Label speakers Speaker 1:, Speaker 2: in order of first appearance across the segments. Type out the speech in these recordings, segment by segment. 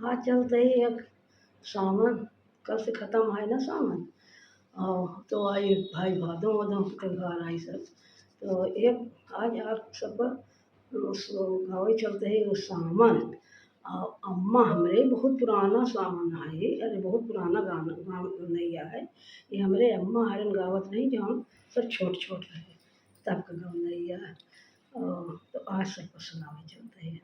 Speaker 1: आज चलते ही एक सावन कल से ख़त्म है ना सावन। और तो आई भाई भादों वादों के त्योहार आई सब। तो एक आज आप सब उस गाँव चलते ही उस सावन। और अम्मा हमरे बहुत पुराना सावन है, अरे बहुत पुराना गाना गनैया है। ये हमरे अम्मा हरन गावत नहीं जहाँ सब छोट छोट रहे तब का गनैया है। तो आज सबको सुनावे चलते हैं।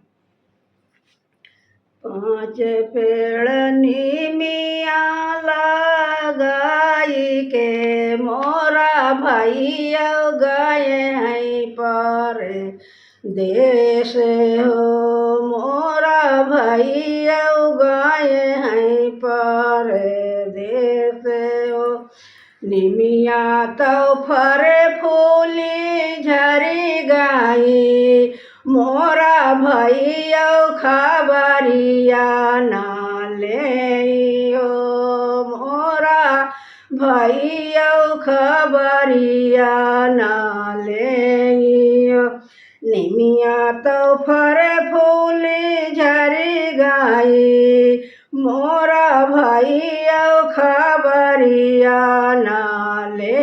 Speaker 1: पाँच पेड़ नीमिया लगाई के मोरा भैया गए हैं पर देश हो। मोरा भैया गए हैं पर देश हो। निमिया तो फरे फूली झरी गई मोरा भैया खबरिया ना ले मोरा भैया खबरिया ना ले। निमिया तो फरे फूली झरी गई मोरा भैया खबरिया ना ले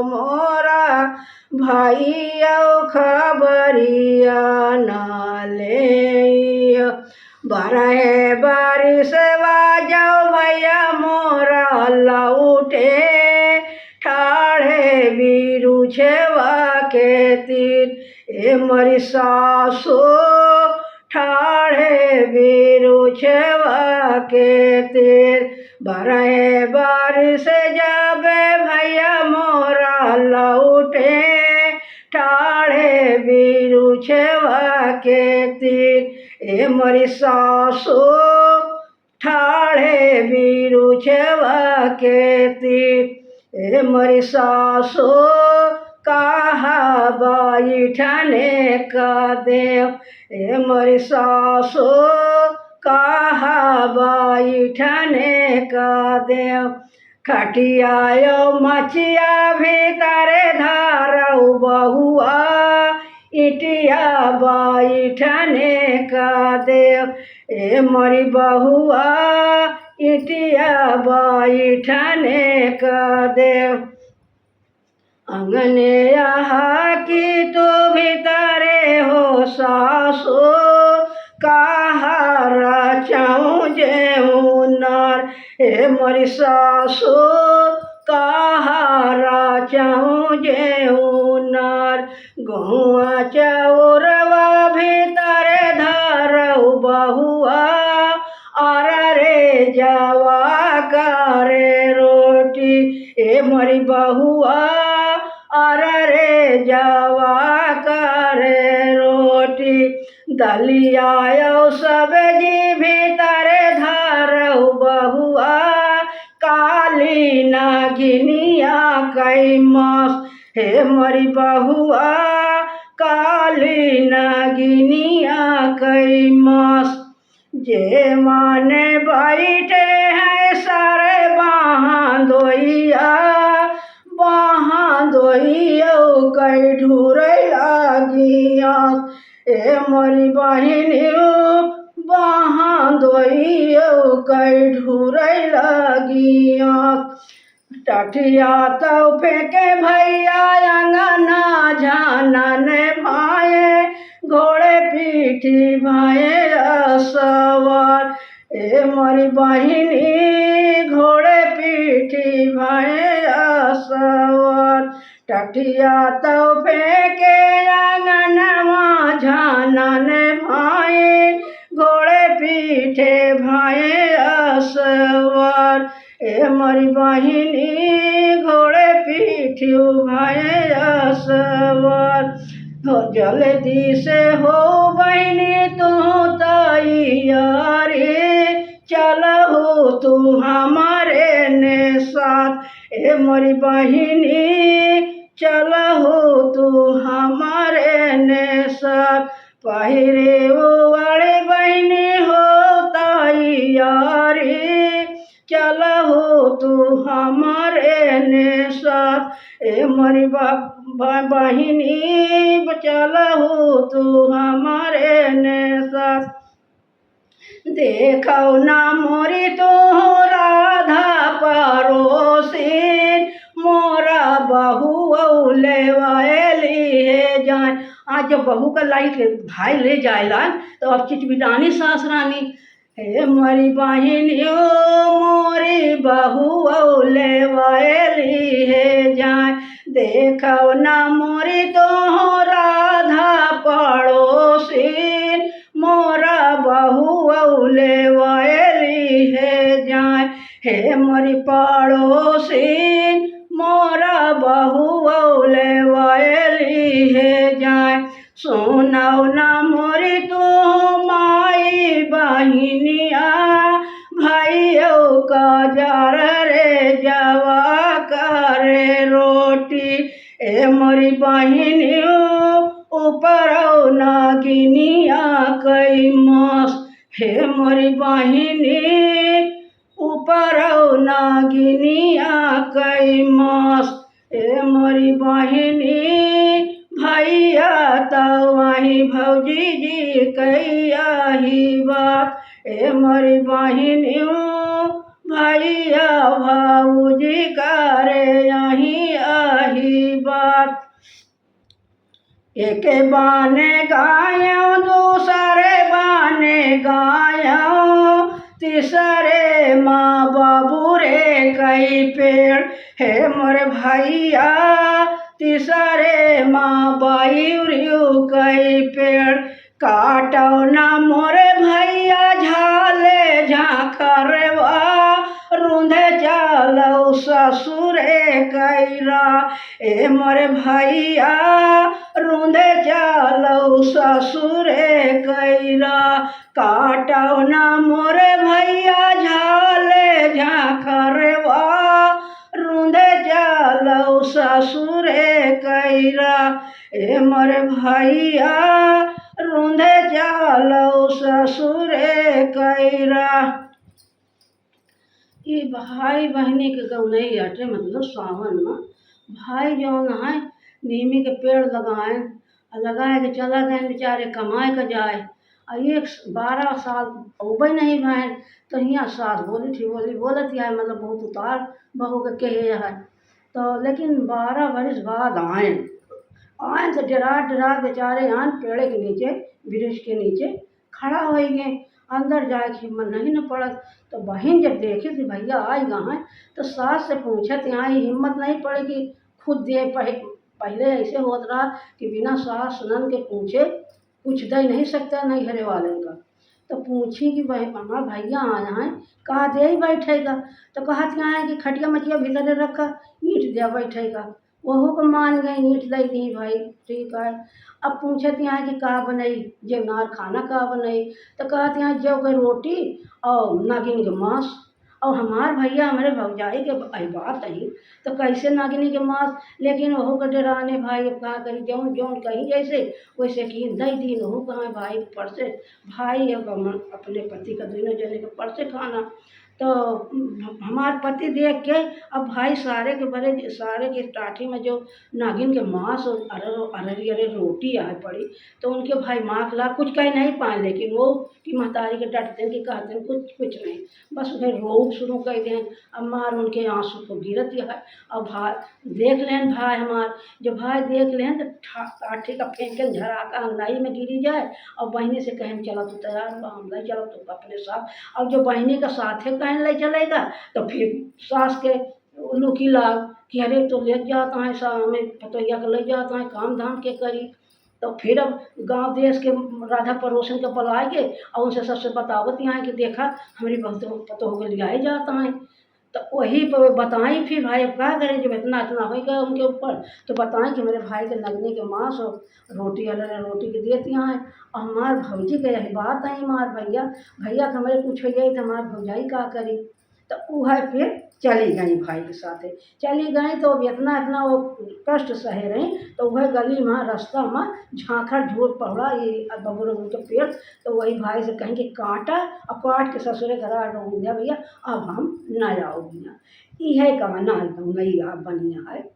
Speaker 1: मोरा भैया खबरिया ना ले। बरहे बारिश बाजो भैया मोरा लौटे ठाढ़े बीरू छेवा के तीर ए मरी सासो ठाढ़े बीरू छेवा के तीर। बरहे बारिश जाबे भैया मोरा लौटे ठाढ़े बीरू छेवा के तीर ए मरी सासो ठाढ़े बीरू छेवा के तीर ए मरी सासो कहा बैठने का देव ए मरी सासो कहा बैठने का देव। खटियायो मचिया भीतरे धारऊ बहुआ इटिया बैठने का देव ए मरी बहुआ इटिया बैठने का देव। अंगने यहाँ की तो भीतरे हो सासो कहा रचाऊँ जेऊ नार ए मरी सासो कहा रचाऊँ जेऊ नार। गहुआ चौरवा भीतरे धारऊ बहुआ और रे जावा करे रोटी ए मरी बहुआ और रे जावा करे रोटी। दलिया सब्जी भीतरे धारऊ बहुआ काली नागिनिया कई मास हे मरी बहुआ काली नागिनिया कई मास। जे माने बैठे हैं सारे बाँधोइया कई ढूरे लागिया ए मरी बहिनी बाँधोइया कई ढूरे लागिया। टटिया तो फेंके भैया अंगना झानन भाए घोड़े पीठी भाए सवार ए मरी बहिनी घोड़े पीठी भाए सवार। टटिया तो फेंके अंगनवा झानन भाए घोड़े पीठे भाए सवार ए मरी बहिनी घोड़े पीठियो भाए सवार। जल्दी से हो बहिनी तू तैयारी चलो तू हमारे ने साथ ए मरी बहिनी चलो तू हमारे ने साथ। पहिरे वो वाले बहिनी हो तैयारी चलो तू हमारे ने साथ ए मरी बहिनी चलो तू हमारे ने साथ। देखो ना मोरी तो राधा परोसिन, मोरा बहू लेवाली है जाए। आज जब बहू का लाई के भाई ले जाएला तो अब चिटबिटानी सास रानी, हे मोरी बहिनियो मोरी बहू लेवाली है जाए। देखो ना मोरी तो राधा पड़ोसिन, मोरा बहू लेवाली है जाए। हे मोरी पड़ोसिन मोरा बहू लेवाली है जाए। सुनाओ ना मोरी तू माई बहिनिया, भाइयों का जार रे जवा करे रोटी। ए मोरी बहिनियों ऊपर नागिनिया कई मास, हे मोरी बहिनी ऊपर नागिनिया कई मास। ए मोरी बहिनी भैया तो वही भौजी जी कैया ही बात। ए मोरी बहिनियों भैया भाऊजी करे यही आही बात। एक बाने गायो दूसरे बाने गायो, तीसरे माँ बाबू रे कई पेड़। हे मोरे भैया तीसरे माँ बायू कई पेड़। काटो ना मोरे भैया झाले झाखरवा, रूंधे चलो ससुरे कैरा। ए मोरे भैया रूंधे चलो ससुरे कैरा। काटो ना मोरे भैया झाले झाखरवा, रूंधे चलो ससुरे कैरा। ए मोरे भैया रूंधे चलो ससुरे कैरा। ये भाई बहनी के गौनई हटे, मतलब सावन में भाई जौन है नीमी के पेड़ लगाए और लगाए के चला गए बेचारे कमाए के जाए। और 12 साल उबे नहीं भाई तो यहाँ सास बोली थी बोलत है, मतलब बहुत उतार बहू के कहे है। तो लेकिन 12 बरस बाद आए तो डरा बेचारे यहाँ पेड़ के नीचे वृक्ष के नीचे खड़ा हो गए। अंदर जाए की हिम्मत नहीं न पड़त। तो बहन जब देखे कि भैया आई गए तो सास से पूछत यहाँ हिम्मत नहीं पड़े कि खुद दे। पहले ऐसे होत रहा कि बिना सास नन के पूछे कुछ दे नहीं सकता नहीं घरे वाले का। तो पूछी कि भाई हमारा भैया आया है कहा दे ही बैठेगा। तो कहा यहाँ है कि खटिया मटिया भीतर रखा ईंट दिया बैठेगा। वहू को मान गई ईंट दे दी भाई ठीक है। अब पूछत यहाँ कि का बनाई जेवनार खाना का बनाई। तो कहत यहाँ जौ के रोटी और नागिन के मांस। और हमार भैया हमारे भौजाई के बात आई तो कैसे नागिनी के मांस, लेकिन वहू के डराने भाई अब कहा करी जौन जौन कहीं जैसे वैसे कि दई दिन वहू कहाँ भाई परसे भाई अपने पति का दोनों जने के परसे खाना। तो हमार पति देख के अब भाई सारे के टाठी में जो नागिन के मांस और अरे रोटी आ पड़ी तो उनके भाई माँ ला कुछ कह नहीं पाए। लेकिन वो कि महतारी के डटते हैं कि कहते हैं कुछ नहीं, बस उधर रोग शुरू कर दें। अब मार उनके आंसू को गिरत है। अब भाई देख लें भाई हमार जो भाई देख लें तो काठी का फेंक के झराका अंगनाई में गिरी जाए। और बहनी से कहें चलो तो तैयार हुआ हम नहीं चलो तो अपने साथ। अब जो बहनी का साथे कहने ले चलेगा तो फिर सास के लुकी लाग कि अरे तो ले जाता है हमें पतोहिया को ले जाता है काम धाम के करी। तो फिर अब गांव देश के राधा पड़ोसन के बुलाएंगे और उनसे सबसे बतावत यहाँ कि देखा हमारी बहुत पतोह को लिया जाता है। तो वही पर बताएं फिर भाई अब क्या करें जब इतना होगा उनके ऊपर। तो बताएं कि मेरे भाई के नगने के मांस और रोटी अलग रोटी के देती हैं। और हमारे भौजी के यही बात है हमारे भैया हमारे कुछ हो जाए तो हमारे भौजाई का करी। तो वह फिर चली गई भाई के साथ चली गई। तो अब इतना वो कष्ट सहे रही। तो वह गली में रास्ता में झांखड़ झूर पड़ा ये बबूर के पेड़। तो वही भाई से कहें कि काटा और काट के ससुरे घर रोक दिया भैया अब हम न आओगी ना। यह गाना गई आप बनिया है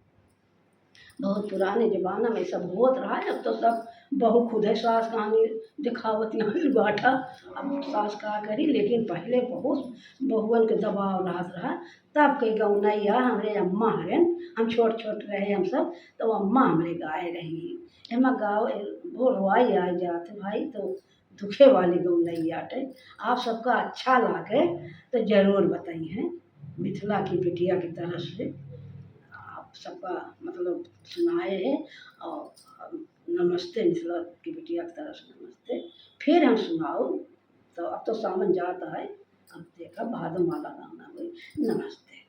Speaker 1: बहुत पुराने ज़माना में सब होत रहा है। अब तो सब बहू खुद है सास कहानी दिखावत यहाँ बाटा। अब सास का करी, लेकिन पहले बहुत बहुअन के दबाव रहत रहा। तब कई गौनैया हमरे अम्मा हरन, हम छोट छोट रहे हम सब, तो अम्मा हमरे गाय रही। एमा गाँव वो रोआई आ जात भाई, तो दुखे वाली गौनैया टे। आप सबका अच्छा लागे तो जरूर बताइए। मिथिला की बिटिया की तरफ से आप सबका मतलब सुनाए हैं। और नमस्ते, मिथिला की बिटिया की तरफ से नमस्ते। फिर हम सुनाओ, तो अब तो सावन जाता है, अब देखा भादो माला गाना हुई। नमस्ते।